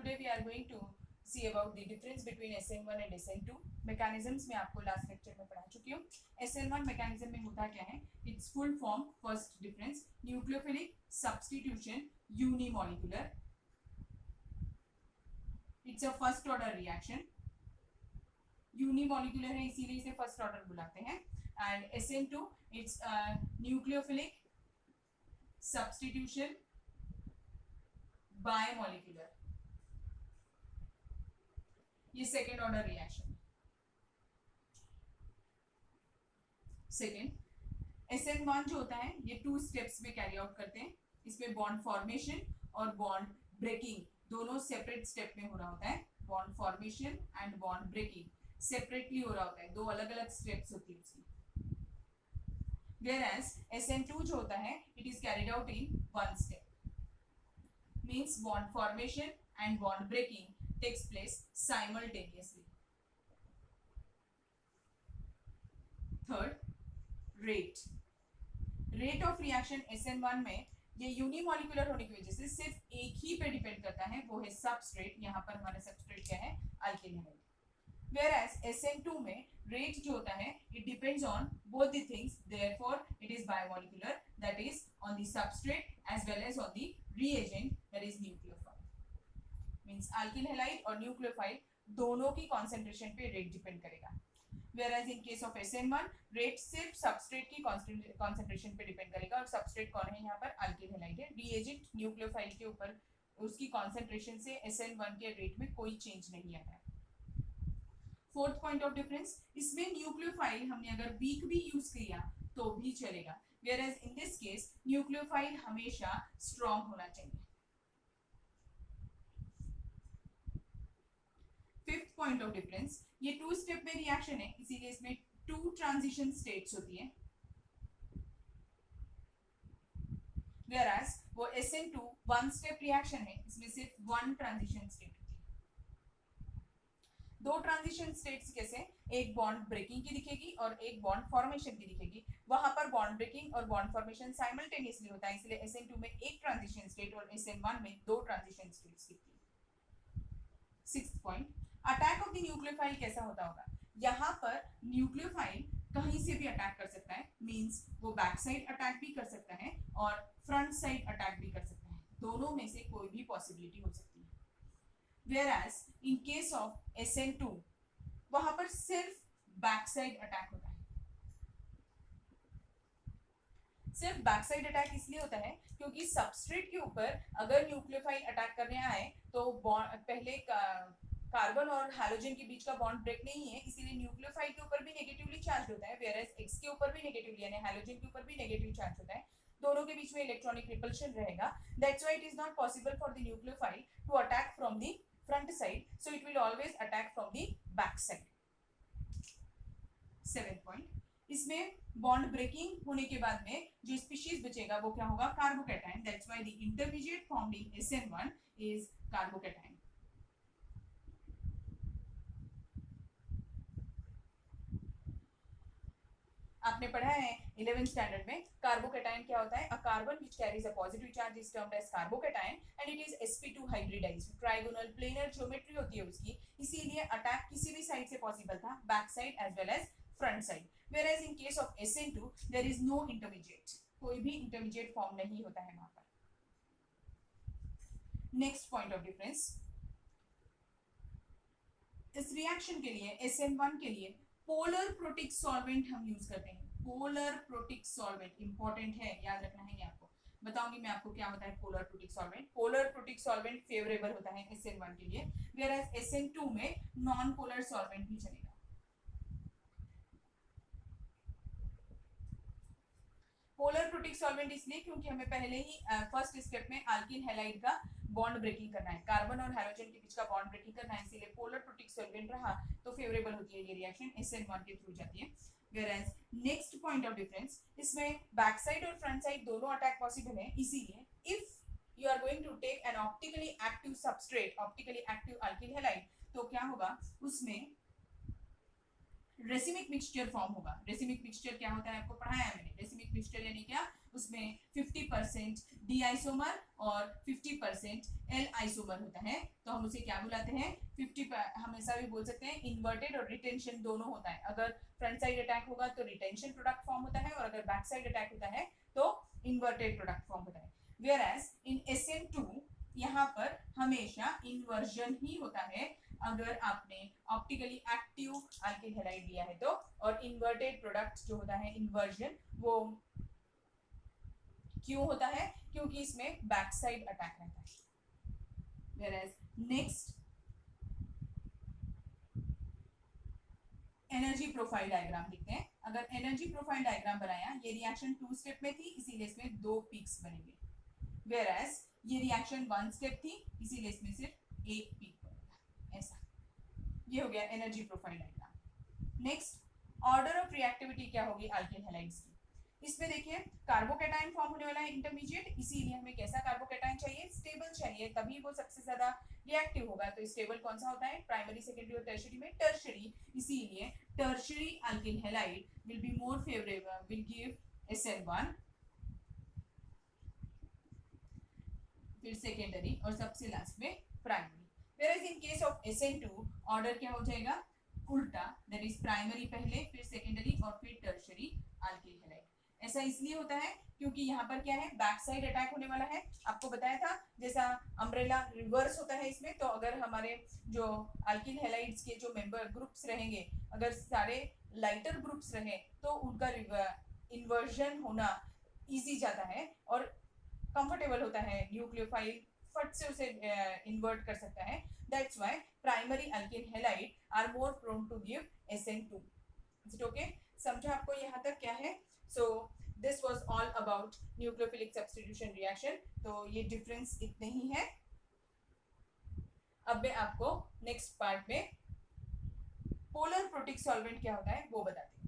today we are going to see about the difference between SN1 and SN2 mechanisms में आपको last lecture में पढ़ा चुकी हूँ. SN1 mechanism में होता क्या है? Its full form, first difference, nucleophilic substitution unimolecular. It's a first order reaction. Unimolecular है इसीलिए इसे first order बुलाते हैं. And SN2 it's nucleophilic substitution bimolecular. ये second order reaction. Second SN1 जो होता है ये 2 स्टेप्स में कैरी आउट करते हैं. इसमें बॉन्ड फॉर्मेशन और बॉन्ड ब्रेकिंग दोनों सेपरेट स्टेप में हो रहा होता है. Bond formation and bond breaking separately हो रहा होता है. 2 अलग अलग स्टेप्स होती है उसकी. Whereas SN2 जो होता है it is carried out in 1 step. Means bond formation and bond breaking takes place simultaneously. Third, rate. Rate of reaction SN1 में ये यूनिमोलिकुलर होने की वजह से सिर्फ एक ही पे डिपेंड करता है, वो है सबस्ट्रेट. यहाँ पर हमारा सबस्ट्रेट क्या है? Alkyl halide. Whereas SN2 में rate जो होता है it depends on both the things, therefore it is biomolecular, that is on the substrate as well as on the reagent, that is nucleophile. Means alkyl halide और nucleophile दोनों की concentration पे rate depend करेगा. Whereas in case of SN1 rate सिर्फ substrate की concentration पे depend करेगा. और substrate कौन है यहाँ पर? alkyl halide है. reagent nucleophile के ऊपर उसकी concentration से SN1 के rate में कोई change नहीं आता है. फोर्थ पॉइंट ऑफ डिफरेंस, इसमें न्यूक्लियोफाइल हमने अगर वीक भी यूज किया तो भी चलेगा. Whereas in this case nucleophile हमेशा स्ट्रॉन्ग होना चाहिए. फिफ्थ पॉइंट ऑफ डिफरेंस, ये 2 स्टेप में रिएक्शन है इसीलिए इसमें 2 ट्रांजिशन स्टेट्स होती है. वेयरएज वो SN2 1 स्टेप रिएक्शन है, इसमें सिर्फ 1 ट्रांजिशन स्टेट. 2 ट्रांजिशन स्टेट्स कैसे? एक बॉन्ड ब्रेकिंग की दिखेगी और एक बॉन्ड फॉर्मेशन की दिखेगी. वहां पर बॉन्ड ब्रेकिंग और बॉन्ड फॉर्मेशन साइमल्टेनियसली होता है, इसलिए SN2 में एक ट्रांजिशन स्टेट और SN1 में 2 ट्रांजिशन स्टेट्स दिखती है. Sixth point, attack of the nucleophile कैसा होता होगा? यहाँ पर न्यूक्लियोफाइल कहीं से भी अटैक कर सकता है. मींस वो बैक साइड अटैक भी कर सकता है और फ्रंट साइड अटैक भी कर सकता है. दोनों में से कोई भी पॉसिबिलिटी हो सकती है. Whereas in case of SN2 वहां पर सिर्फ बैक साइड अटैक होता है. सिर्फ बैक साइड अटैक इसलिए होता है क्योंकि सबस्ट्रेट के ऊपर अगर न्यूक्लियोफाइल अटैक करने आए तो पहले कार्बन और हैलोजन के बीच का बॉन्ड ब्रेक नहीं है, इसीलिए न्यूक्लियोफाइल के ऊपर भी नेगेटिवली चार्ज होता है. वेयरएज एक्स के ऊपर भी नेगेटिवली यानी हैलोजन के ऊपर भी नेगेटिव चार्ज होता है. दोनों के बीच में इलेक्ट्रॉनिक रिपल्शन रहेगा. That's why it is not possible for the nucleophile to attack from the front side, so it will always attack from the back side. 7th point, इसमें बॉन्ड ब्रेकिंग होने के बाद में जो स्पीशीज बचेगा वो क्या होगा? Carbocation. That's why the intermediate formed in SN1 is carbocation. आपने पढ़ा है 11th स्टैंडर्ड में कार्बोकैटायन क्या होता है? A carbon which carries a positive charge is termed as carbocation and it is sp2 hybridised. Trigonal planar geometry होती है उसकी, इसीलिए अटैक किसी भी साइड से पॉसिबल था, back side as well as front side. Whereas in case of SN2 there is no intermediate, कोई भी इंटरमीडिएट फॉर्म नहीं होता है वहां पर. नेक्स्ट पॉइंट ऑफ डिफरेंस, इस रिएक्शन के लिए SN1 के लिए पोलर प्रोटिक सॉल्वेंट हम यूज करते हैं. पोलर प्रोटिक सॉल्वेंट इंपॉर्टेंट है, याद रखना है. ये आपको बताऊंगी मैं आपको क्या होता है polar protic solvent. Polar protic solvent favourable होता है SN1 के लिए, वेयरएज SN2 में नॉन पोलर सॉल्वेंट भी चलेगा. पोलर प्रोटिक सॉल्वेंट इसलिए क्योंकि हमें पहले ही फर्स्ट स्टेप में अल्किल हैलाइड का बॉन्ड ब्रेकिंग करना है, कार्बन और हैलोजन के बीच का बॉन्ड ब्रेकिंग करना है, इसीलिए पोलर प्रोटिक सॉल्वेंट रहा तो फेवरेबल होती है ये रिएक्शन, SN1 के थ्रू जाती है. Whereas next point of difference, इसमें बैक साइड और फ्रंट साइड दोनों अटैक पॉसिबल है, इसीलिए if you are going to take an optically active substrate, optically active alkyl halide, तो क्या होगा? उसमें रेसिमिक मिक्सचर फॉर्म होगा. रेसिमिक मिक्सचर क्या होता है आपको पढ़ाया है मैंने. रेसिमिक मिक्सचर यानी क्या? उसमें 50% डी आइसोमर और 50% एल आइसोमर होता है, तो हम उसे क्या बुलाते हैं, 50 हमेशा भी बोल सकते हैं इन्वर्टेड और रिटेंशन दोनों होता है। अगर फ्रंट साइड अटैक होगा तो रिटेंशन प्रोडक्ट फॉर्म होता है, और अगर बैक साइड अटैक होता है तो इन्वर्टेड प्रोडक्ट फॉर्म होता है। वेयर एज इन SN2 यहाँ पर हमेशा इन्वर्जन ही होता है अगर आपने ऑप्टिकली एक्टिव अल्किल हैलाइड लिया है तो, और इन्वर्टेड प्रोडक्ट जो होता है इन्वर्जन वो क्यों होता है, क्योंकि इसमें बैक साइड अटैक रहता है। Whereas next energy profile diagram लिखते हैं। अगर एनर्जी प्रोफाइल डायग्राम बनाया, ये रिएक्शन 2 स्टेप में थी इसीलिए इसमें 2 पीक्स बनेंगे, वेयरएज ये रिएक्शन 1 स्टेप थी इसीलिए इसमें सिर्फ 1 पीक बनेगा। ऐसा ये हो गया energy profile diagram. Next order of reactivity क्या होगी अल्किल हैलाइड्स की। इसमें देखिए कार्बोकैटायन फॉर्म होने वाला है इंटरमीडिएट, इसीलिए हमें कैसा कार्बोकैटायन चाहिए, स्टेबल चाहिए, तभी वो सबसे ज्यादा रिएक्टिव होगा। तो स्टेबल कौन सा होता है, प्राइमरी सेकेंडरी और टर्शियरी में टर्शियरी, इसीलिए tertiary alkyl halide will be more favourable, will give SN1, फिर सेकेंडरी और सबसे लास्ट में primary. Whereas in case of SN2 order क्या हो जाएगा, उल्टा, दैट इज प्राइमरी पहले फिर सेकेंडरी और फिर टर्शियरी अल्किल हैलाइड। ऐसा इसलिए होता है क्योंकि यहाँ पर क्या है, बैक साइड अटैक होने वाला है। आपको बताया था जैसा अम्ब्रेला रिवर्स होता है इसमें, तो अगर हमारे जो अल्किल हैलाइड्स के जो मेंबर ग्रुप्स रहेंगे, अगर सारे लाइटर ग्रुप्स रहे तो उनका इन्वर्जन होना इजी जाता है और कंफर्टेबल होता है, न्यूक्लियोफाइल फट से उसे इन्वर्ट कर सकता है। That's why primary alkyl halide are more prone to give SN2। Is it okay? समझा आपको यहाँ तक क्या है? So this was all about nucleophilic substitution reaction. तो ये डिफरेंस इतने ही है। अब मैं आपको नेक्स्ट पार्ट में पोलर प्रोटिक सॉल्वेंट क्या होता है वो बताती हूँ।